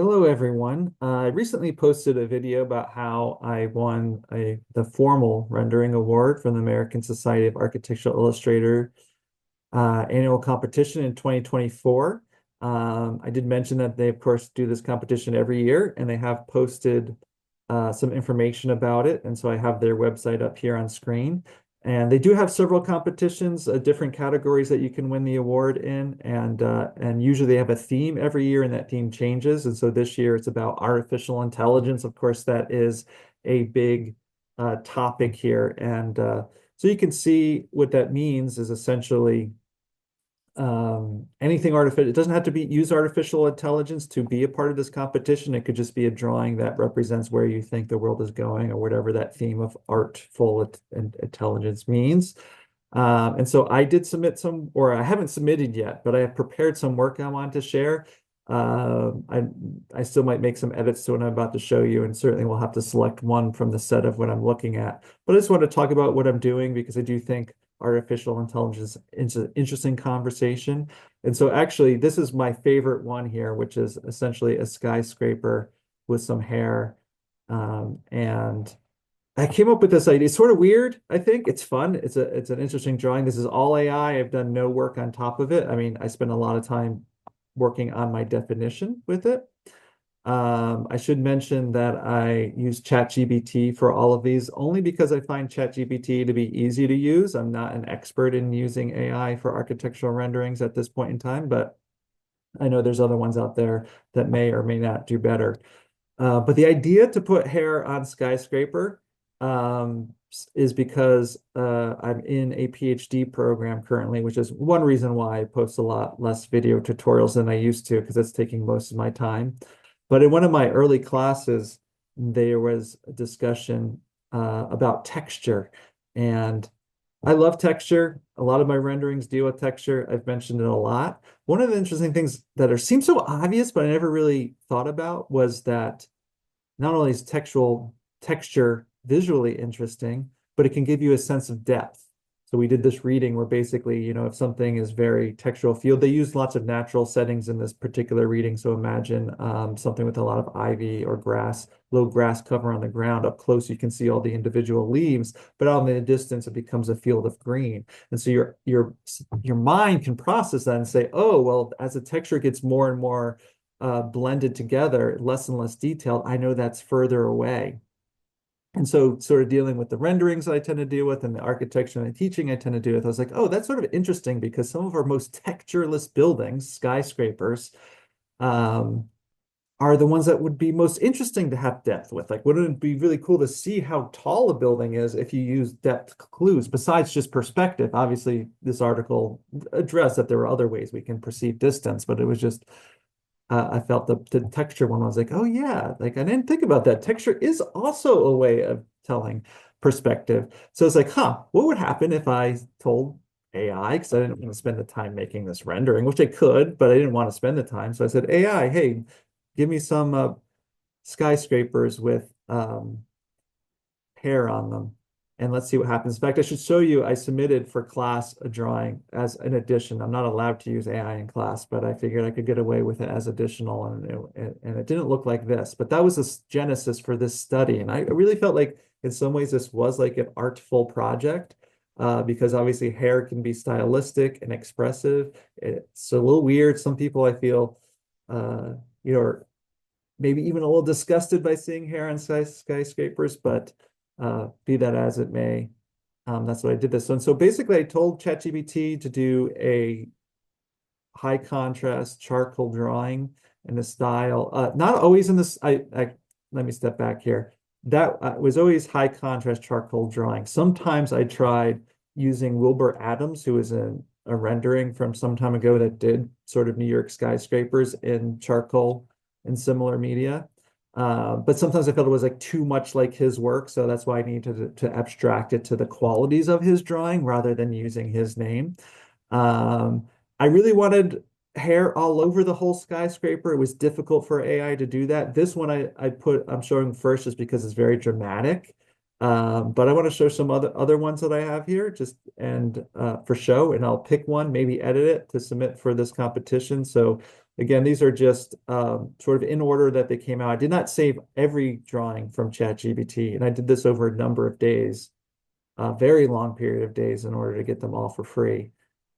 Hello, everyone. I recently posted a video about how I won the formal rendering award from the American Society of Architectural Illustrator annual competition in 2024. I did mention that they, of course, do this competition every year, and they have posted some information about it. And so I have their website up here on screen. And they do have several competitions, different categories that you can win the award in, and usually they have a theme every year, and that theme changes. And so this year it's about artificial intelligence. Of course, that is a big topic here, and so you can see what that means is essentially anything artificial. It doesn't have to use artificial intelligence to be a part of this competition. It could just be a drawing that represents where you think the world is going or whatever that theme of artful intelligence means. And so I did submit some, or I haven't submitted yet, but I have prepared some work I want to share. I still might make some edits to what I'm about to show you, and certainly we'll have to select one from the set of what I'm looking at. But I just want to talk about what I'm doing because I do think artificial intelligence is an interesting conversation. And so actually, this is my favorite one here, which is essentially a skyscraper with some hair. And I came up with this idea. It's sort of weird, I think. It's fun. It's an interesting drawing. This is all AI. I've done no work on top of it. I mean, I spent a lot of time working on my definition with it. I should mention that I use ChatGPT for all of these only because I find ChatGPT to be easy to use. I'm not an expert in using AI for architectural renderings at this point in time, but I know there's other ones out there that may or may not do better. But the idea to put hair on skyscraper is because I'm in a PhD program currently, which is one reason why I post a lot less video tutorials than I used to, because that's taking most of my time. But in one of my early classes, there was a discussion about texture. And I love texture. A lot of my renderings deal with texture. I've mentioned it a lot. One of the interesting things that seem so obvious, but I never really thought about was that not only is texture visually interesting, but it can give you a sense of depth. So we did this reading where basically, if something is very textural field, they use lots of natural settings in this particular reading. So imagine something with a lot of ivy or grass, low grass cover on the ground. Up close, you can see all the individual leaves, but out in the distance, it becomes a field of green. And so your mind can process that and say, oh, well, as the texture gets more and more blended together, less and less detailed, I know that's further away. And so sort of dealing with the renderings that I tend to deal with and the architecture and the teaching I tend to deal with, I was like, oh, that's sort of interesting because some of our most textureless buildings, skyscrapers, um, are the ones that would be most interesting to have depth with. Like, wouldn't it be really cool to see how tall a building is if you use depth clues besides just perspective? Obviously, this article addressed that there were other ways we can perceive distance, but it was just I felt the texture one. I was like, oh yeah, like I didn't think about that. Texture is also a way of telling perspective. So it's like, huh, what would happen if I told AI, because I didn't want to spend the time making this rendering, which I could, but I didn't want to spend the time. So I said, AI, hey, give me some skyscrapers with hair on them. And let's see what happens. In fact, I should show you, I submitted for class a drawing as an addition. I'm not allowed to use AI in class, but I figured I could get away with it as additional. And it didn't look like this, but that was the genesis for this study. And I really felt like in some ways this was like an artful project because obviously hair can be stylistic and expressive. It's a little weird. Some people I feel, are maybe even a little disgusted by seeing hair on skyscrapers, but be that as it may, that's what I did this. And so basically I told ChatGPT to do a high contrast charcoal drawing in the style, not always in this, let me step back here. That was always high contrast charcoal drawing. Sometimes I tried using Wilbur Adams, who was a rendering from some time ago that did sort of New York skyscrapers in charcoal and similar media. But sometimes I felt it was like too much like his work, so that's why I needed to abstract it to the qualities of his drawing rather than using his name. Um, I really wanted hair all over the whole skyscraper. It was difficult for AI to do that. This one I'm showing first just because it's very dramatic. But I want to show some other ones that I have here just and for show, and I'll pick one, maybe edit it to submit for this competition. So Again, these are just sort of in order that they came out. I did not save every drawing from ChatGPT, and I did this over a number of days, a very long period of days in order to get them all for free.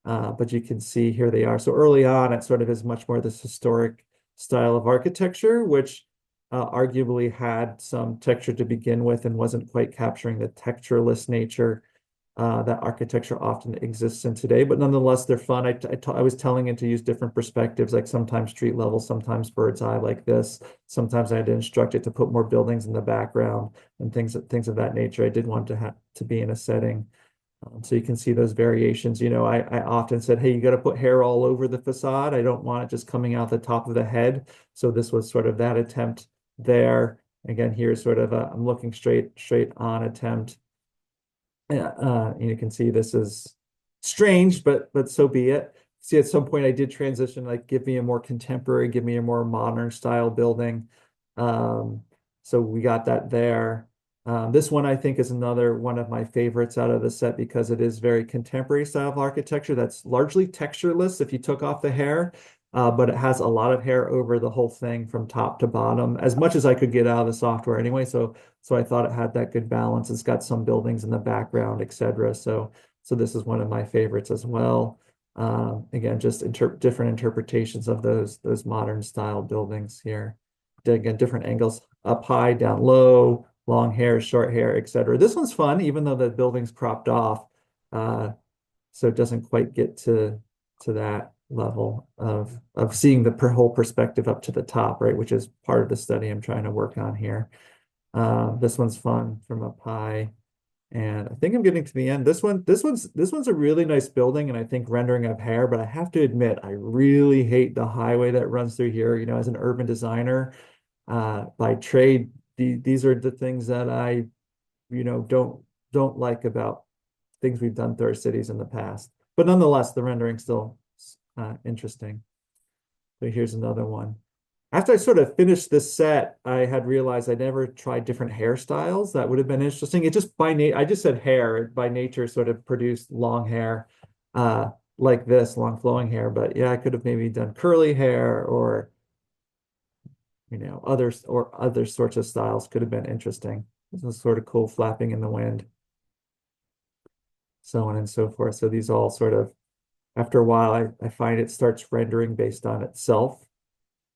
But you can see here they are. So early on, it sort of is much more this historic style of architecture, which arguably had some texture to begin with and wasn't quite capturing the textureless nature that architecture often exists in today. But nonetheless, they're fun. I was telling it to use different perspectives, like sometimes street level, sometimes bird's eye like this. Sometimes I had to instruct it to put more buildings in the background and things of that nature. I did want to have to be in a setting. So you can see those variations. I often said, hey, you got to put hair all over the facade. I don't want it just coming out the top of the head. So this was sort of that attempt there. Again, here's sort of I'm looking straight on attempt. You can see this is strange, but so be it. See, at some point I did transition, like give me a more contemporary, give me a more modern style building. So we got that there. This one I think is another one of my favorites out of the set because it is very contemporary style of architecture that's largely textureless if you took off the hair, but it has a lot of hair over the whole thing from top to bottom, as much as I could get out of the software anyway. So I thought it had that good balance. It's got some buildings in the background, etc. So this is one of my favorites as well. Again, just different interpretations of those modern style buildings here. Again, different angles, up high, down low, long hair, short hair, etc. This one's fun, even though the building's cropped off. So it doesn't quite get to that level of seeing the whole perspective up to the top, right? Which is part of the study I'm trying to work on here. This one's fun from up high. And I think I'm getting to the end. This one's a really nice building, and I think rendering of hair, but I have to admit, I really hate the highway that runs through here. As an urban designer, by trade, these are the things that I, don't like about things we've done through our cities in the past. But nonetheless, the rendering's still interesting. So here's another one. After I sort of finished this set, I had realized I never tried different hairstyles. That would have been interesting. It just I just said hair. It by nature sort of produced long hair, like this, long flowing hair. But yeah, I could have maybe done curly hair or other sorts of styles could have been interesting. This is sort of cool, flapping in the wind, so on and so forth. So these all sort of, after a while, I find it starts rendering based on itself.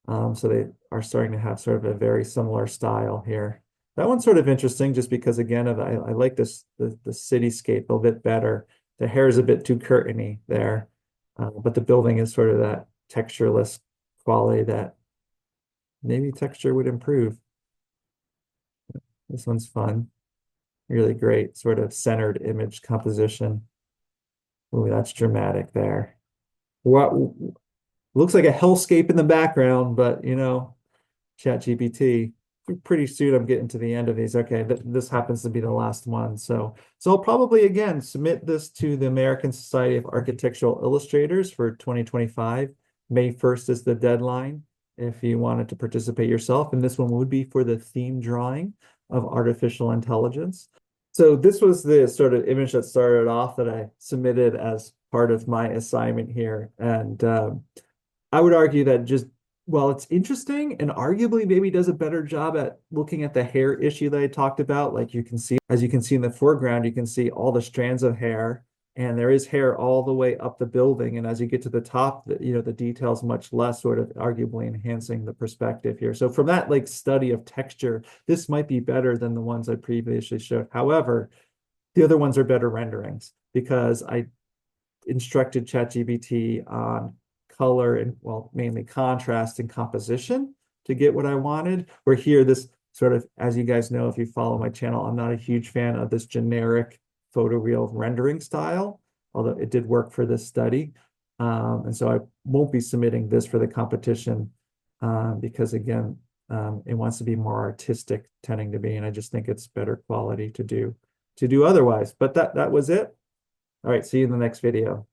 So they are starting to have sort of a very similar style here. That one's sort of interesting just because, again, I like the cityscape a bit better. The hair is a bit too curtainy there, but the building is sort of that textureless quality that maybe texture would improve. This one's fun. Really great sort of centered image composition. Ooh, that's dramatic there. What looks like a hellscape in the background, but ChatGPT. Pretty soon I'm getting to the end of these. Okay, this happens to be the last one. So I'll probably again submit this to the American Society of Architectural Illustrators for 2025. May 1st is the deadline if you wanted to participate yourself. And this one would be for the theme drawing of artificial intelligence. So this was the sort of image that started off that I submitted as part of my assignment here. And I would argue that while it's interesting and arguably maybe does a better job at looking at the hair issue that I talked about, like as you can see in the foreground, you can see all the strands of hair, and there is hair all the way up the building. And as you get to the top, the detail's much less, sort of arguably enhancing the perspective here. So from that study of texture, this might be better than the ones I previously showed. However, the other ones are better renderings because I instructed ChatGPT on color and, well, mainly contrast and composition to get what I wanted. Where here, this sort of, as you guys know, if you follow my channel, I'm not a huge fan of this generic photoreal rendering style, although it did work for this study. And so I won't be submitting this for the competition because, again, it wants to be more artistic, tending to be, and I just think it's better quality to do otherwise. But that was it. All right, see you in the next video.